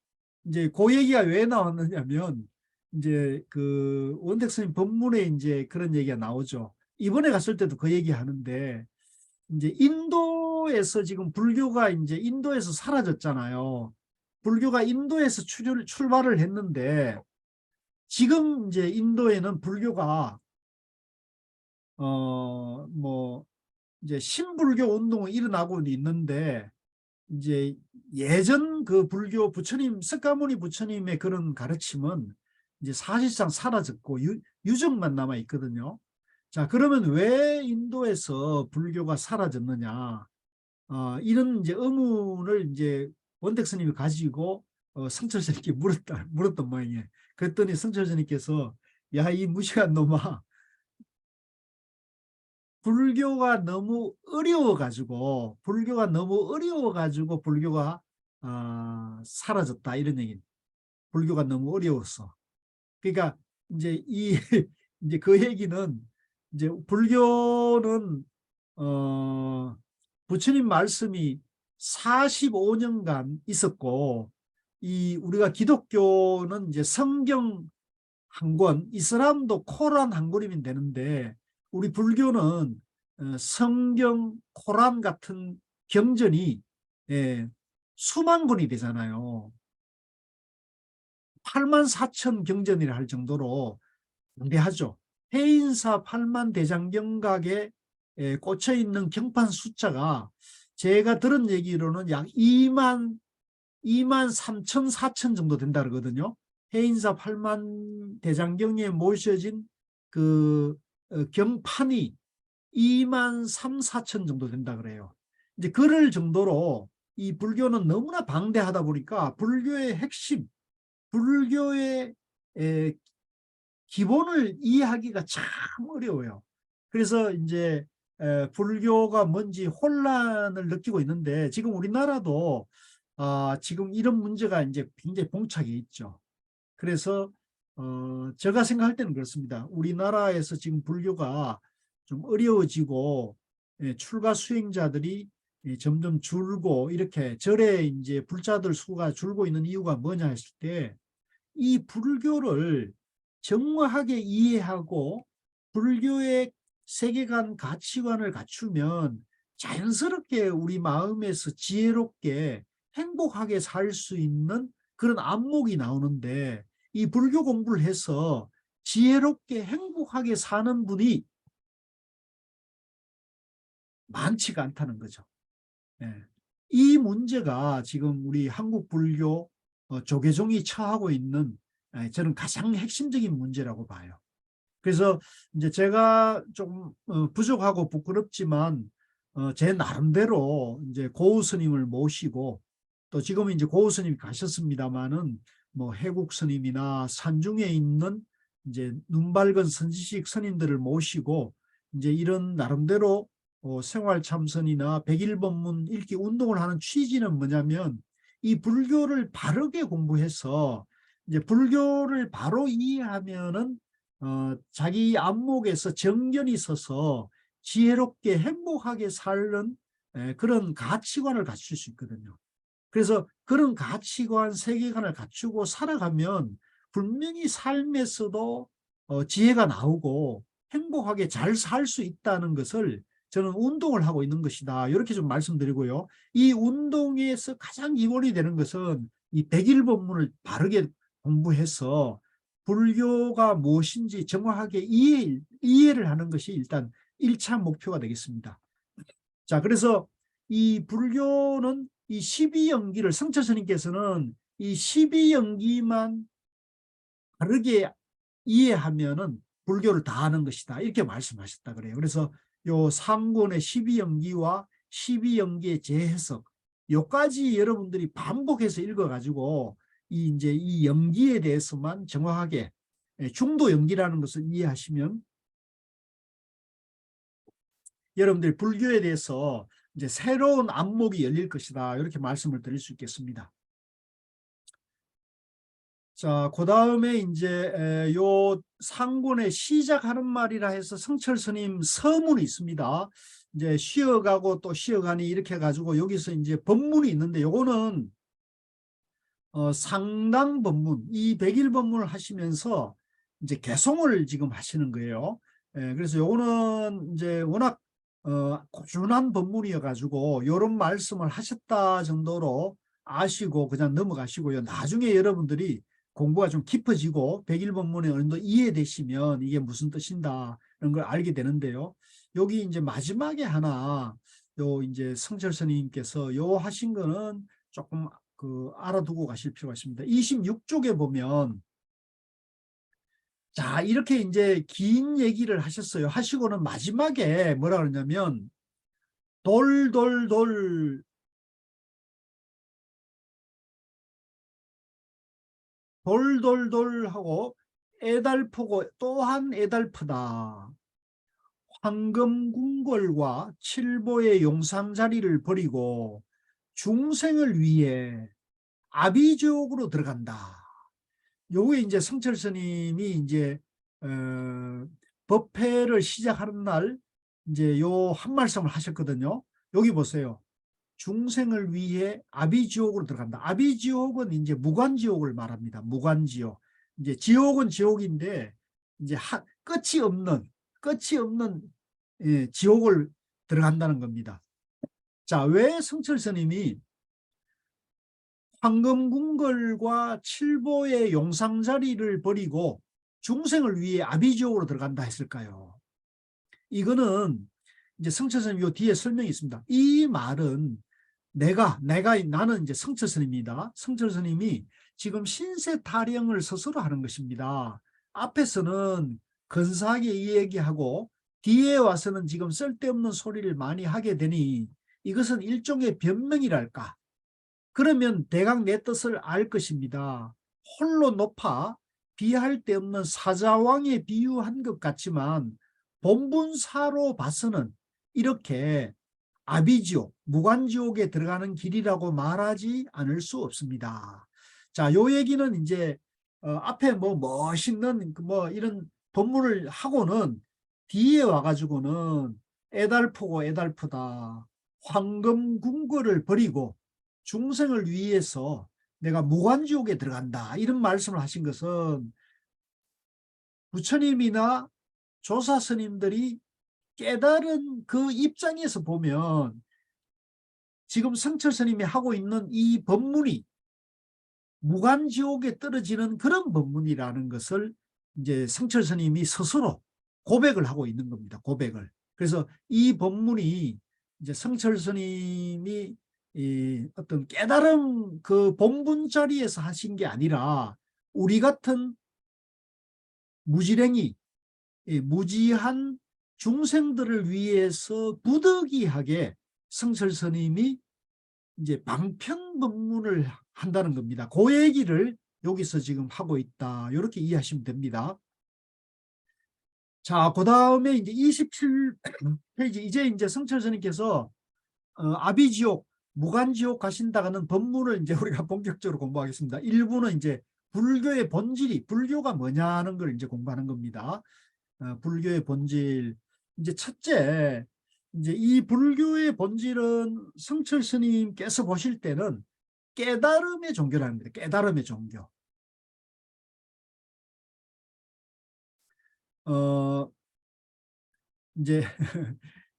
A: 이제 그 얘기가 왜 나왔느냐면 이제 그 원택 스님 법문에 이제 그런 얘기가 나오죠. 이번에 갔을 때도 그 얘기 하는데 이제 인도에서 지금 불교가 이제 인도에서 사라졌잖아요. 불교가 인도에서 출발을 했는데 지금 이제 인도에는 불교가 뭐 이제 신불교 운동이 일어나고 있는데 이제 예전 그 불교 부처님 석가모니 부처님의 그런 가르침은 이제 사실상 사라졌고 유적만 남아 있거든요. 자, 그러면 왜 인도에서 불교가 사라졌느냐? 이런 이제 의문을 이제 원택 스님이 가지고 성철 스님께 물었던 모양이에요. 그랬더니 성철 스님께서 야, 이 무식한 놈아, 불교가 너무 어려워가지고 불교가 사라졌다 이런 얘기. 불교가 너무 어려웠어. 그러니까 이제 이제 그 얘기는 이제 불교는 부처님 말씀이 45년간 있었고 우리가 기독교는 이제 성경 한 권, 이슬람도 코란 한 권이면 되는데 우리 불교는 성경, 코란 같은 경전이 수만 권이 되잖아요. 84,000 경전이라 할 정도로 방대하죠. 해인사 8만 대장경각에 꽂혀 있는 경판 숫자가 제가 들은 얘기로는 약 2만 3천, 4천 정도 된다 그러거든요. 해인사 8만 대장경에 모셔진 그 경판이 2만 3, 4천 정도 된다 그래요. 이제 그럴 정도로 이 불교는 너무나 방대하다 보니까 불교의 핵심, 불교의 기본을 이해하기가 참 어려워요. 그래서 이제 불교가 뭔지 혼란을 느끼고 있는데 지금 우리나라도 지금 이런 문제가 이제 굉장히 봉착해 있죠. 그래서 제가 생각할 때는 그렇습니다. 우리나라에서 지금 불교가 좀 어려워지고 출가 수행자들이 점점 줄고 이렇게 절에 이제 불자들 수가 줄고 있는 이유가 뭐냐 했을 때 이 불교를 정확하게 이해하고 불교의 세계관 가치관을 갖추면 자연스럽게 우리 마음에서 지혜롭게 행복하게 살 수 있는 그런 안목이 나오는데 이 불교 공부를 해서 지혜롭게 행복하게 사는 분이 많지가 않다는 거죠. 이 문제가 지금 우리 한국 불교 조계종이 처하고 있는 저는 가장 핵심적인 문제라고 봐요. 그래서 이제 제가 좀 부족하고 부끄럽지만 제 나름대로 이제 고우 스님을 모시고 또 지금은 이제 고우 스님이 가셨습니다만은 뭐 해국 스님이나 산중에 있는 이제 눈 밝은 선지식 스님들을 모시고 이제 이런 나름대로 생활 참선이나 백일법문 읽기 운동을 하는 취지는 뭐냐면 이 불교를 바르게 공부해서 이제 불교를 바로 이해하면은 자기 안목에서 정견이 있어서 지혜롭게 행복하게 사는 그런 가치관을 갖출 수 있거든요. 그래서 그런 가치관, 세계관을 갖추고 살아가면 분명히 삶에서도 지혜가 나오고 행복하게 잘 살 수 있다는 것을 저는 운동을 하고 있는 것이다. 이렇게 좀 말씀드리고요. 이 운동에서 가장 기본이 되는 것은 이 백일법문을 바르게 공부해서 불교가 무엇인지 정확하게 이해를 하는 것이 일단 1차 목표가 되겠습니다. 자, 그래서 이 불교는 이 12연기를 성철 스님께서는 이 12연기만 바르게 이해하면은 불교를 다 아는 것이다. 이렇게 말씀하셨다 그래요. 그래서 요 3권의 12연기와 12연기의 재해석 요까지 여러분들이 반복해서 읽어가지고 이제 이 연기에 대해서만 정확하게 중도 연기라는 것을 이해하시면 여러분들이 불교에 대해서 이제 새로운 안목이 열릴 것이다. 이렇게 말씀을 드릴 수 있겠습니다. 자, 그 다음에 이제 요 상권의 시작하는 말이라 해서 성철 스님 서문이 있습니다. 이제 쉬어가고 또 쉬어가니 이렇게 해가지고 여기서 이제 법문이 있는데 요거는 상당 법문, 이 100일 법문을 하시면서 이제 개송을 지금 하시는 거예요. 그래서 요거는 이제 워낙 꾸준한 법문이어 가지고 요런 말씀을 하셨다 정도로 아시고 그냥 넘어가시고요. 나중에 여러분들이 공부가 좀 깊어지고 100일 법문이 어느 정도 이해되시면 이게 무슨 뜻인다 이런 걸 알게 되는데요. 여기 이제 마지막에 하나 요 이제 성철 스님께서 요 하신 거는 조금 알아두고 가실 필요가 있습니다. 26쪽에 보면 자, 이렇게 이제 긴 얘기를 하셨어요. 하시고는 마지막에 뭐라 그러냐면 돌돌돌 하고 애달프고 또한 애달프다. 황금궁궐과 칠보의 용상자리를 버리고 중생을 위해 아비지옥으로 들어간다. 요게 이제 성철 스님이 이제 법회를 시작하는 날 이제 요 한 말씀을 하셨거든요. 여기 보세요. 중생을 위해 아비지옥으로 들어간다. 아비지옥은 이제 무관지옥을 말합니다. 무관지옥. 이제 지옥은 지옥인데 이제 끝이 없는 지옥을 들어간다는 겁니다. 자, 왜 성철 스님이 황금궁궐과 칠보의 용상자리를 버리고 중생을 위해 아비지옥으로 들어간다 했을까요? 이거는 이제 성철 스님 요 뒤에 설명이 있습니다. 이 말은 나는 이제 성철 스님입니다. 성철 스님이 지금 신세 타령을 스스로 하는 것입니다. 앞에서는 근사하게 이야기하고 뒤에 와서는 지금 쓸데없는 소리를 많이 하게 되니 이것은 일종의 변명이랄까. 그러면 대강 내 뜻을 알 것입니다. 홀로 높아 비할 데 없는 사자왕에 비유한 것 같지만 본분사로 봐서는 이렇게 아비지옥, 무관지옥에 들어가는 길이라고 말하지 않을 수 없습니다. 자, 요 얘기는 이제 앞에 뭐 멋있는 뭐 이런 법문을 하고는 뒤에 와가지고는 애달프고 애달프다. 황금궁궐을 버리고 중생을 위해서 내가 무관지옥에 들어간다. 이런 말씀을 하신 것은 부처님이나 조사 스님들이 깨달은 그 입장에서 보면 지금 성철 스님이 하고 있는 이 법문이 무관지옥에 떨어지는 그런 법문이라는 것을 이제 성철 스님이 스스로 고백을 하고 있는 겁니다. 고백을. 그래서 이 법문이 이제 성철 스님이 이 어떤 깨달음 그 본분 자리에서 하신 게 아니라 우리 같은 무지랭이, 무지한 중생들을 위해서 부득이하게 성철 스님이 이제 방편 법문을 한다는 겁니다. 그 얘기를 여기서 지금 하고 있다. 이렇게 이해하시면 됩니다. 자, 그 다음에 이제 27페이지 이제 성철 스님께서 아비지옥, 무관지옥 가신다는 법문을 이제 우리가 본격적으로 공부하겠습니다. 일부는 이제 불교의 본질이 불교가 뭐냐는 걸 이제 공부하는 겁니다. 불교의 본질. 이제 첫째, 이제 이 불교의 본질은 성철 스님께서 보실 때는 깨달음의 종교라는 겁니다. 깨달음의 종교. 이제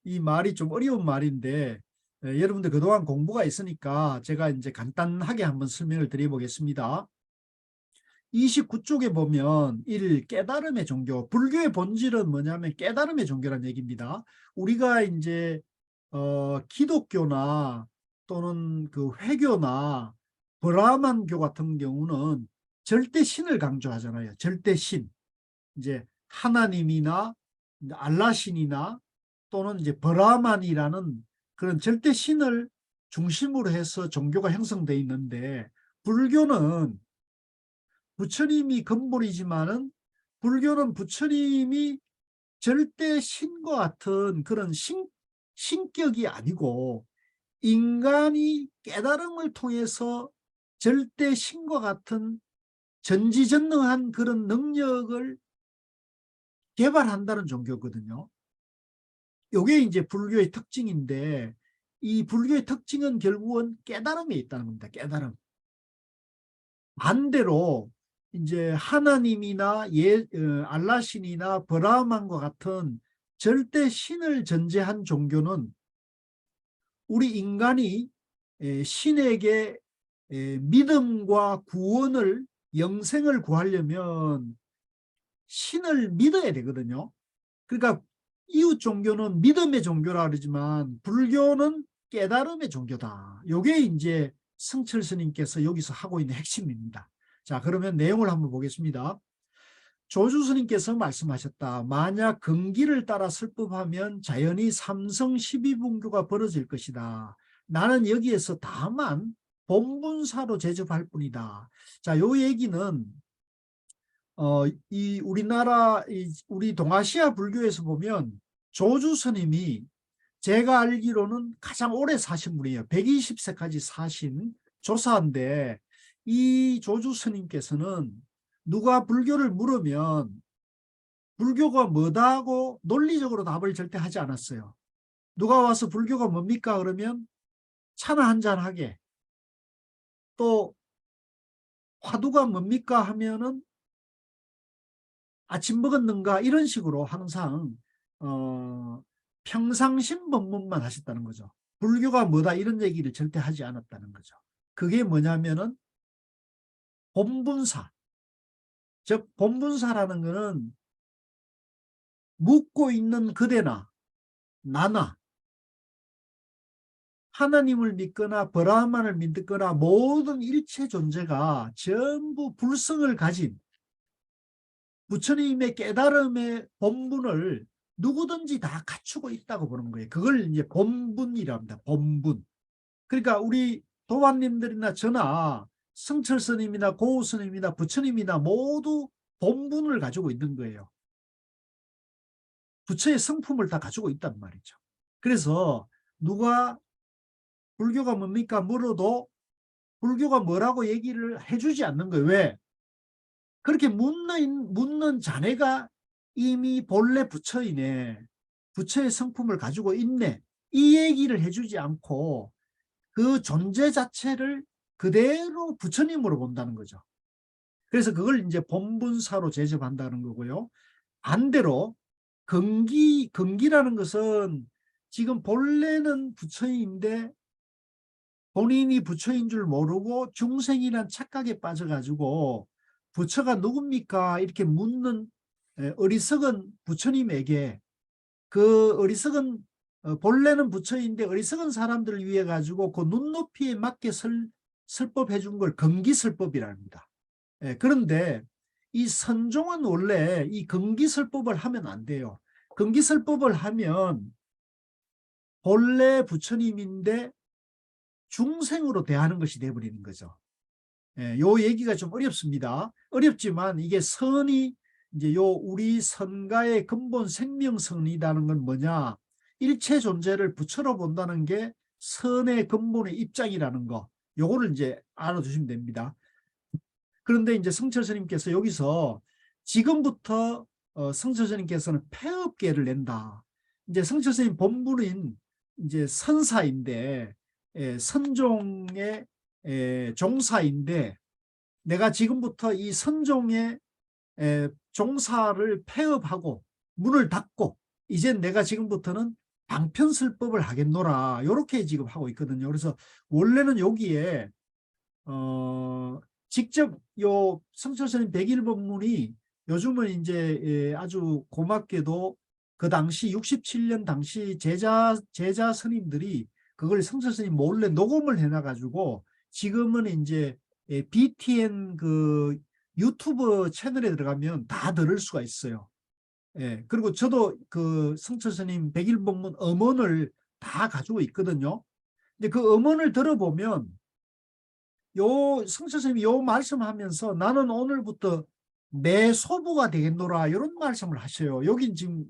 A: 이 말이 좀 어려운 말인데 여러분들 그동안 공부가 있으니까 제가 이제 간단하게 한번 설명을 드려보겠습니다. 29쪽에 보면 1. 깨달음의 종교. 불교의 본질은 뭐냐면 깨달음의 종교라는 얘기입니다. 우리가 이제 기독교나 또는 그 회교나 브라만교 같은 경우는 절대 신을 강조하잖아요. 절대 신. 이제 하나님이나 알라신이나 또는 이제 브라만이라는 그런 절대 신을 중심으로 해서 종교가 형성되어 있는데 불교는 부처님이 근본이지만은 불교는 부처님이 절대 신과 같은 그런 신격이 아니고 인간이 깨달음을 통해서 절대 신과 같은 전지전능한 그런 능력을 개발한다는 종교거든요. 이게 이제 불교의 특징인데, 이 불교의 특징은 결국은 깨달음에 있다는 겁니다. 깨달음. 반대로 이제 하나님이나 알라신이나 브라흐만과 같은 절대 신을 전제한 종교는 우리 인간이 신에게 믿음과 구원을, 영생을 구하려면 신을 믿어야 되거든요. 그러니까 이웃 종교는 믿음의 종교라 그러지만 불교는 깨달음의 종교다. 이게 이제 성철 스님께서 여기서 하고 있는 핵심입니다. 자, 그러면 내용을 한번 보겠습니다. 조주 스님께서 말씀하셨다. 만약 근기를 따라 설법하면 자연히 삼성 12분교가 벌어질 것이다. 나는 여기에서 다만 본분사로 제접할 뿐이다. 자, 요 얘기는 이 우리나라, 우리 동아시아 불교에서 보면 조주 스님이 제가 알기로는 가장 오래 사신 분이에요. 120세까지 사신 조사인데, 이 조주 스님께서는 누가 불교를 물으면 불교가 뭐다 하고 논리적으로 답을 절대 하지 않았어요. 누가 와서 불교가 뭡니까 그러면 차나 한잔 하게, 또 화두가 뭡니까 하면은 아침 먹었는가, 이런 식으로 항상 평상심 법문만 하셨다는 거죠. 불교가 뭐다 이런 얘기를 절대 하지 않았다는 거죠. 그게 뭐냐면은 본분사, 즉 본분사라는 거는 묻고 있는 그대나 나나 하나님을 믿거나 브라흐만을 믿거나 모든 일체 존재가 전부 불성을 가진 부처님의 깨달음의 본분을 누구든지 다 갖추고 있다고 보는 거예요. 그걸 이제 본분이라 합니다. 본분. 그러니까 우리 도반님들이나 저나 성철 스님이나 고우 스님이나 부처님이나 모두 본분을 가지고 있는 거예요. 부처의 성품을 다 가지고 있단 말이죠. 그래서 누가 불교가 뭡니까 물어도 불교가 뭐라고 얘기를 해주지 않는 거예요. 왜? 그렇게 묻는 자네가 이미 본래 부처이네, 부처의 성품을 가지고 있네, 이 얘기를 해주지 않고 그 존재 자체를 그대로 부처님으로 본다는 거죠. 그래서 그걸 이제 본분사로 제접한다는 거고요. 반대로 근기라는 것은 지금 본래는 부처인데 본인이 부처인 줄 모르고 중생이란 착각에 빠져가지고 부처가 누굽니까 이렇게 묻는 어리석은 부처님에게, 그 어리석은 본래는 부처인데 어리석은 사람들을 위해 가지고 그 눈높이에 맞게 설법해 준 걸 근기설법이라 합니다. 그런데 이 선종은 원래 이 근기설법을 하면 안 돼요. 근기설법을 하면 본래 부처님인데 중생으로 대하는 것이 돼버리는 거죠. 요 얘기가 좀 어렵습니다. 어렵지만 이게 선이 이제 요 우리 선가의 근본 생명선이라는 건 뭐냐? 일체 존재를 부처로 본다는 게 선의 근본의 입장이라는 거. 요거를 이제 알아두시면 됩니다. 그런데 이제 성철 스님께서 여기서 지금부터 성철 스님께서는 폐업계를 낸다. 이제 성철 스님 본분인 이제 선사인데, 선종의 종사인데, 내가 지금부터 이 선종의 종사를 폐업하고 문을 닫고 이제 내가 지금부터는 방편설법을 하겠노라, 이렇게 지금 하고 있거든요. 그래서 원래는 여기에 직접 요 성철 스님 100일 법문이 요즘은 이제 아주 고맙게도 그 당시 67년 당시 제자 스님들이 그걸 성철 스님 몰래 녹음을 해놔가지고 지금은 이제 BTN 그 유튜브 채널에 들어가면 다 들을 수가 있어요. 그리고 저도 그 성철 스님 100일 법문 음원을 다 가지고 있거든요. 근데 그 음원을 들어보면 요 성철 스님이 요 말씀하면서 나는 오늘부터 내 소부가 되겠노라, 이런 말씀을 하셔요. 여긴 지금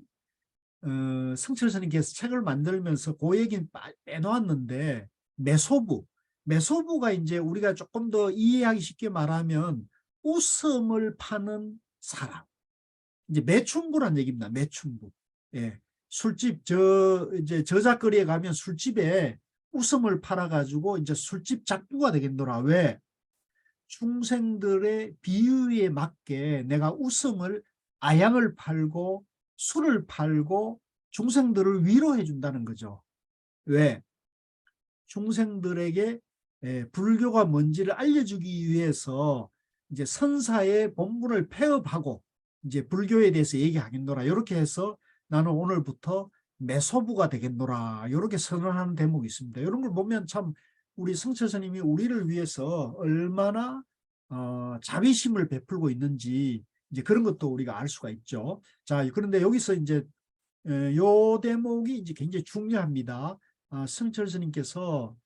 A: 성철 스님께서 책을 만들면서 그 얘기는 빼놓았는데 매소부. 매소부가 이제 우리가 조금 더 이해하기 쉽게 말하면 웃음을 파는 사람. 이제 매춘부란 얘기입니다. 매춘부. 예. 술집 이제 저작거리에 가면 술집에 웃음을 팔아가지고 이제 술집 작부가 되겠노라. 왜? 중생들의 비유에 맞게 내가 웃음을 아양을 팔고 술을 팔고 중생들을 위로해 준다는 거죠. 왜? 중생들에게 불교가 뭔지를 알려주기 위해서 이제 선사의 본문을 폐업하고 이제 불교에 대해서 얘기하겠노라. 이렇게 해서 나는 오늘부터 매소부가 되겠노라. 이렇게 선언하는 대목이 있습니다. 이런 걸 보면 참 우리 성철 스님이 우리를 위해서 얼마나 자비심을 베풀고 있는지 이제 그런 것도 우리가 알 수가 있죠. 자, 그런데 여기서 이제 요 대목이 이제 굉장히 중요합니다. 성철 스님께서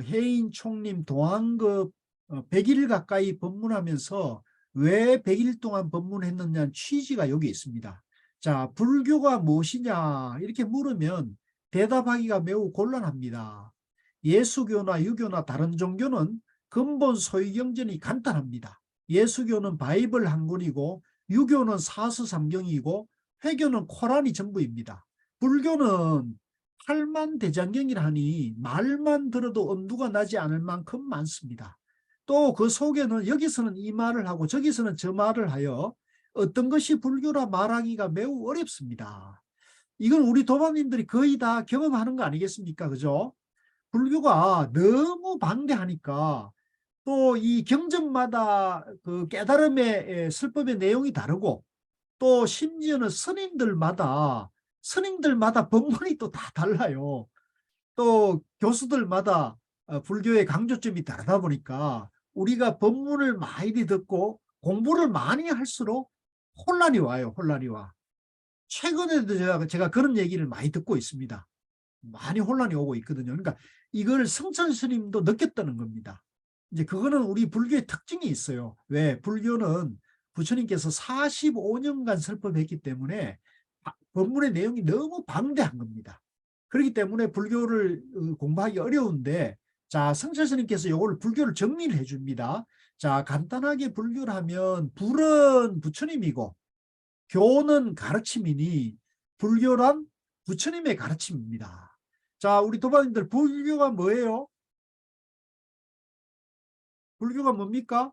A: 해인 총림 동안급 100일 가까이 법문하면서 왜 100일 동안 법문했느냐는 취지가 여기 있습니다. 자, 불교가 무엇이냐 이렇게 물으면 대답하기가 매우 곤란합니다. 예수교나 유교나 다른 종교는 근본 소유경전이 간단합니다. 예수교는 바이블 한 권이고 유교는 사서삼경이고 회교는 코란이 전부입니다. 불교는 팔만대장경이라 하니 말만 들어도 엄두가 나지 않을 만큼 많습니다. 또 그 속에는 여기서는 이 말을 하고 저기서는 저 말을 하여 어떤 것이 불교라 말하기가 매우 어렵습니다. 이건 우리 도반님들이 거의 다 경험하는 거 아니겠습니까? 그죠? 불교가 너무 방대하니까 또 이 경전마다 그 깨달음의 슬법의 내용이 다르고 또 심지어는 스님들마다 법문이 또 다 달라요. 또 교수들마다 불교의 강조점이 다르다 보니까 우리가 법문을 많이 듣고 공부를 많이 할수록 혼란이 와요. 혼란이 와. 최근에도 제가 그런 얘기를 많이 듣고 있습니다. 많이 혼란이 오고 있거든요. 그러니까 이걸 성찬 스님도 느꼈다는 겁니다. 이제 그거는 우리 불교의 특징이 있어요. 왜? 불교는 부처님께서 45년간 설법했기 때문에 법문의 내용이 너무 방대한 겁니다. 그렇기 때문에 불교를 공부하기 어려운데, 자, 성철 스님께서 이걸 불교를 정리를 해줍니다. 자, 간단하게 불교를 하면 불은 부처님이고 교는 가르침이니 불교란 부처님의 가르침입니다. 자, 우리 도반님들 불교가 뭐예요? 불교가 뭡니까?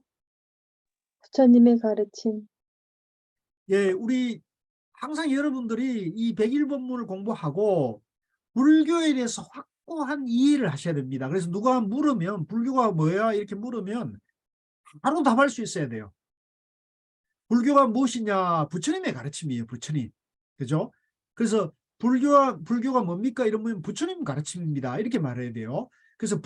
B: 부처님의 가르침.
A: 예, 우리 항상 여러분들이 이 100일 법문을 공부하고 불교에 대해서 확고한 이해를 하셔야 됩니다. 그래서 누가 물으면 불교가 뭐야? 이렇게 물으면 바로 답할 수 있어야 돼요. 불교가 무엇이냐? 부처님의 가르침이에요. 부처님. 그죠? 그래서 불교가 뭡니까? 이러면 부처님 가르침입니다. 이렇게 말해야 돼요. 그래서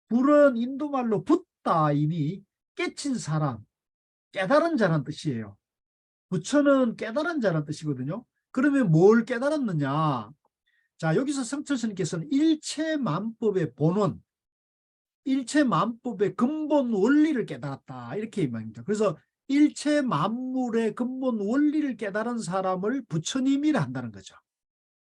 A: 불은 인도말로 붓다이니 깨친 사람, 깨달은 자란 뜻이에요. 부처는 깨달은 자란 뜻이거든요. 그러면 뭘 깨달았느냐? 자, 여기서 성철 스님께서는 일체만법의 본원, 일체만법의 근본 원리를 깨달았다. 이렇게 말합니다. 그래서 일체 만물의 근본 원리를 깨달은 사람을 부처님이라 한다는 거죠.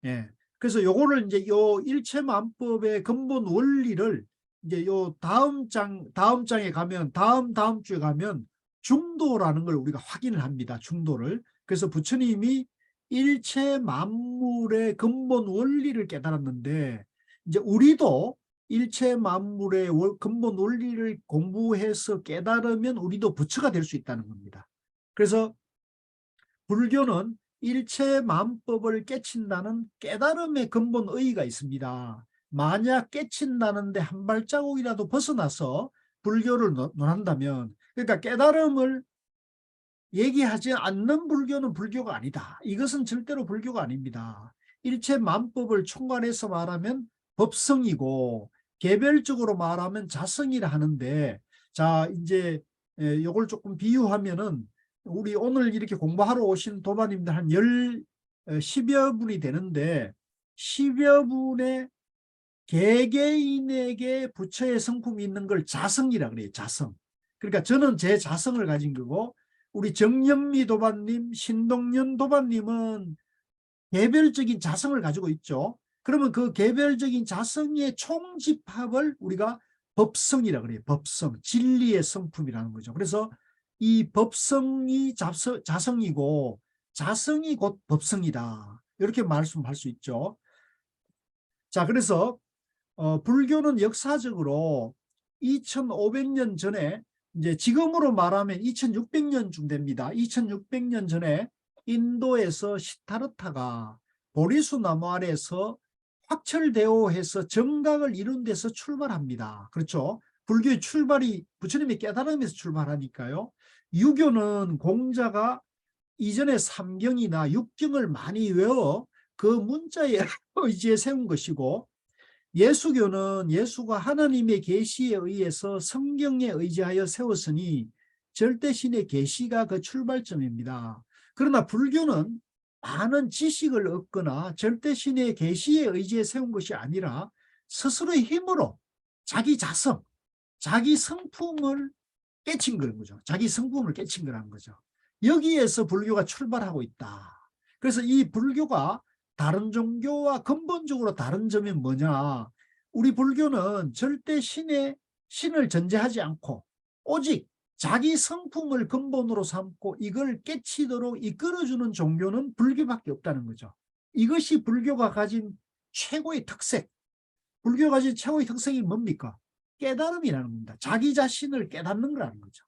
A: 예. 그래서 요거를 이제 요 일체만법의 근본 원리를 이제 요 다음 장에 가면 다음 주에 가면 중도라는 걸 우리가 확인을 합니다. 중도를. 그래서 부처님이 일체 만물의 근본 원리를 깨달았는데 이제 우리도 일체 만물의 근본 원리를 공부해서 깨달으면 우리도 부처가 될 수 있다는 겁니다. 그래서 불교는 일체 만법을 깨친다는 깨달음의 근본 의의가 있습니다. 만약 깨친다는데 한 발자국이라도 벗어나서 불교를 논한다면, 그러니까 깨달음을 얘기하지 않는 불교는 불교가 아니다. 이것은 절대로 불교가 아닙니다. 일체 만법을 총괄해서 말하면 법성이고 개별적으로 말하면 자성이라 하는데, 자, 이제 이걸 조금 비유하면은 우리 오늘 이렇게 공부하러 오신 도반님들 한 10여 분이 되는데 10여 분의 개개인에게 부처의 성품이 있는 걸 자성이라 그래요. 자성. 그러니까 저는 제 자성을 가진 거고 우리 정영미 도반님, 신동연 도반님은 개별적인 자성을 가지고 있죠. 그러면 그 개별적인 자성의 총집합을 우리가 법성이라 그래요. 법성, 진리의 성품이라는 거죠. 그래서 이 법성이 자성이고 자성이 곧 법성이다. 이렇게 말씀할 수 있죠. 자, 그래서 불교는 역사적으로 2500년 전에, 이제 지금으로 말하면 2600년쯤 됩니다. 2600년 전에 인도에서 시타르타가 보리수 나무 아래에서 확철대오해서 정각을 이룬 데서 출발합니다. 그렇죠? 불교의 출발이 부처님의 깨달음에서 출발하니까요. 유교는 공자가 이전에 삼경이나 육경을 많이 외워 그 문자에 의지에 세운 것이고, 예수교는 예수가 하나님의 계시에 의해서 성경에 의지하여 세웠으니 절대신의 계시가 그 출발점입니다. 그러나 불교는 많은 지식을 얻거나 절대신의 계시에 의지해 세운 것이 아니라 스스로의 힘으로 자기 자성, 자기 성품을 깨친 그런 거죠. 자기 성품을 깨친 거라는 거죠. 여기에서 불교가 출발하고 있다. 그래서 이 불교가 다른 종교와 근본적으로 다른 점이 뭐냐? 우리 불교는 절대 신을 전제하지 않고 오직 자기 성품을 근본으로 삼고 이걸 깨치도록 이끌어주는 종교는 불교밖에 없다는 거죠. 이것이 불교가 가진 최고의 특색. 불교가 가진 최고의 특색이 뭡니까? 깨달음이라는 겁니다. 자기 자신을 깨닫는 거라는 거죠.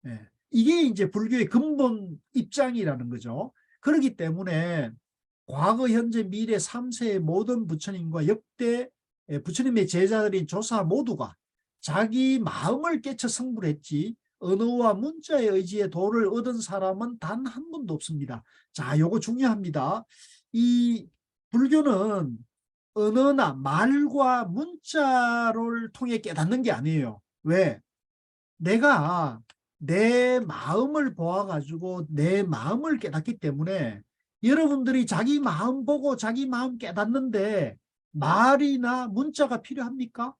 A: 예. 이게 이제 불교의 근본 입장이라는 거죠. 그렇기 때문에 과거, 현재, 미래 3세의 모든 부처님과 역대 부처님의 제자들인 조사 모두가 자기 마음을 깨쳐 성불 했지 언어와 문자의 의지에 도를 얻은 사람은 단 한 분도 없습니다. 자, 요거 중요합니다. 이 불교는 언어나 말과 문자를 통해 깨닫는 게 아니에요. 왜? 내가 내 마음을 보아가지고 내 마음을 깨닫기 때문에 여러분들이 자기 마음 보고 자기 마음 깨닫는데 말이나 문자가 필요합니까?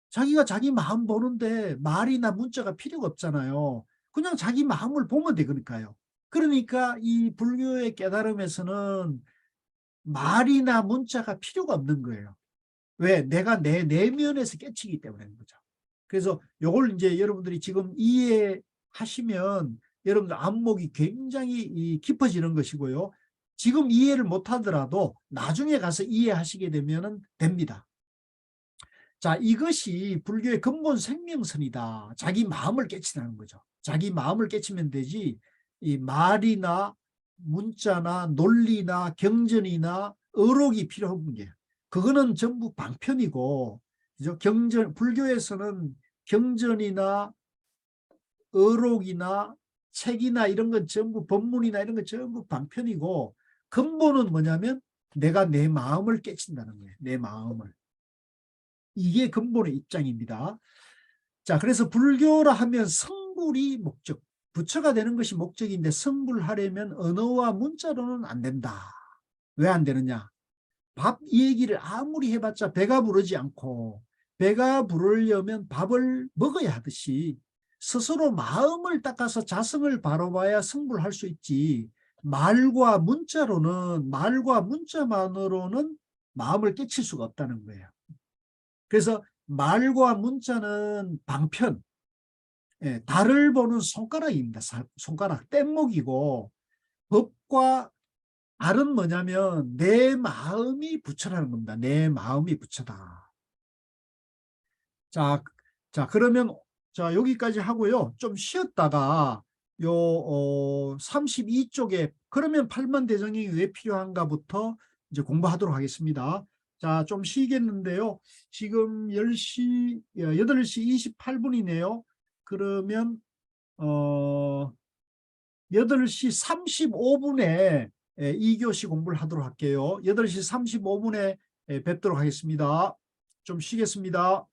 A: 자기가 자기 마음 보는데 말이나 문자가 필요가 없잖아요. 그냥 자기 마음을 보면 되니까요. 그러니까 이 불교의 깨달음에서는 말이나 문자가 필요가 없는 거예요. 왜? 내가 내 내면에서 깨치기 때문인 거죠. 그래서 이걸 이제 여러분들이 지금 이해하시면 여러분들 안목이 굉장히 깊어지는 것이고요. 지금 이해를 못하더라도 나중에 가서 이해하시게 되면 됩니다. 자, 이것이 불교의 근본 생명선이다. 자기 마음을 깨치는 거죠. 자기 마음을 깨치면 되지 이 말이나 문자나 논리나 경전이나 의록이 필요한 게 그거는 전부 방편이고, 그죠? 불교에서는 경전이나 의록이나 책이나 이런 건 전부 법문이나 이런 건 전부 방편이고, 근본은 뭐냐면 내가 내 마음을 깨친다는 거예요. 내 마음을. 이게 근본의 입장입니다. 자, 그래서 불교라 하면 성불이 목적, 부처가 되는 것이 목적인데 성불하려면 언어와 문자로는 안 된다. 왜 안 되느냐? 밥 얘기를 아무리 해봤자 배가 부르지 않고, 배가 부르려면 밥을 먹어야 하듯이 스스로 마음을 닦아서 자성을 바로봐야 성불할 수 있지, 말과 문자만으로는 마음을 깨칠 수가 없다는 거예요. 그래서 말과 문자는 방편, 달을 보는 손가락입니다. 손가락, 뗏목이고, 법과 알은 뭐냐면 내 마음이 부처라는 겁니다. 내 마음이 부처다. 자, 그러면 자, 여기까지 하고요. 좀 쉬었다가 요 32쪽에 그러면 팔만대장경이 왜 필요한가부터 이제 공부하도록 하겠습니다. 자, 좀 쉬겠는데요. 지금 8시 28분이네요. 그러면 8시 35분에 2교시 공부를 하도록 할게요. 8시 35분에 뵙도록 하겠습니다. 좀 쉬겠습니다.